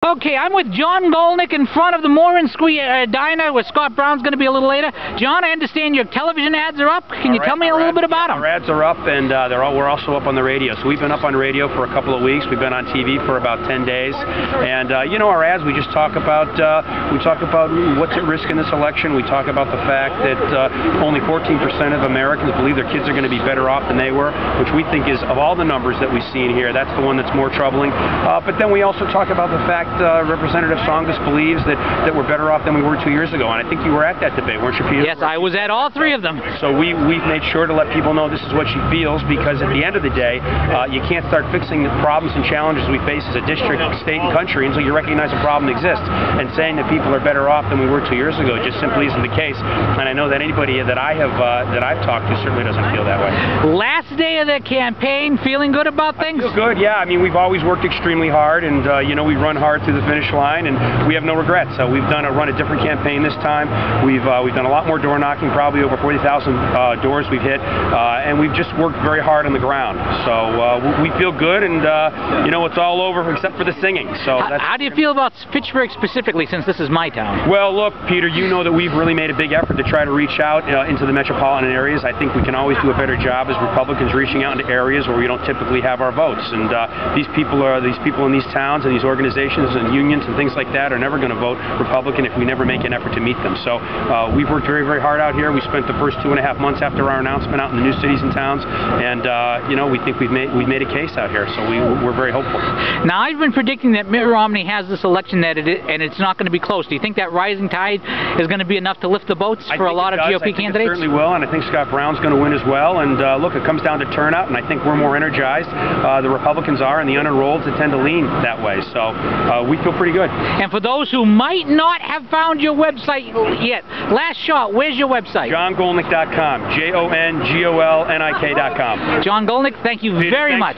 Okay, I'm with Jon Golnik in front of the Moran Square diner where Scott Brown's going to be a little later. John, I understand your television ads are up. Can you tell me a little bit about them? Our ads are up, and we're also up on the radio. So we've been up on radio for a couple of weeks. We've been on TV for about 10 days. And, our ads, we just talk about what's at risk in this election. We talk about the fact that only 14% of Americans believe their kids are going to be better off than they were, which we think is, of all the numbers that we see in here, that's the one that's more troubling. But then we also talk about the fact Representative Tsongas believes that we're better off than we were 2 years ago, and I think you were at that debate, weren't you, Peter? Yes, I was at all three of them. So we've made sure to let people know this is what she feels, because at the end of the day, you can't start fixing the problems and challenges we face as a district, state, and country until you recognize a problem exists. And saying that people are better off than we were 2 years ago just simply isn't the case. And I know that anybody that I've talked to certainly doesn't feel that way. Last day of the campaign, feeling good about things? I feel good, yeah. I mean, we've always worked extremely hard, and we run hard through the finish line, and we have no regrets. So we've run a different campaign this time. We've done a lot more door knocking, probably over 40,000 doors we've hit, and we've just worked very hard on the ground. So we feel good, and it's all over except for the singing. So how do you feel about Fitchburg specifically, since this is my town? Well, look, Peter, you know that we've really made a big effort to try to reach out into the metropolitan areas. I think we can always do a better job as Republicans reaching out into areas where we don't typically have our votes. And these people in these towns and these organizations and unions and things like that are never going to vote Republican if we never make an effort to meet them. So we've worked very, very hard out here. We spent the first 2.5 months after our announcement out in the new cities and towns, and we think we've made a case out here. So we're very hopeful. Now, I've been predicting that Mitt Romney has this election and it's not going to be close. Do you think that rising tide is going to be enough to lift the boats for a lot of GOP candidates? It certainly will, and I think Scott Brown's going to win as well. And look, it comes down to turnout, and I think we're more energized. The Republicans are, and the unenrolled tend to lean that way. So we feel pretty good. And for those who might not have found your website yet, last shot, where's your website? JonGolnik.com. JonGolnik.com. Jon Golnik, thank you very much.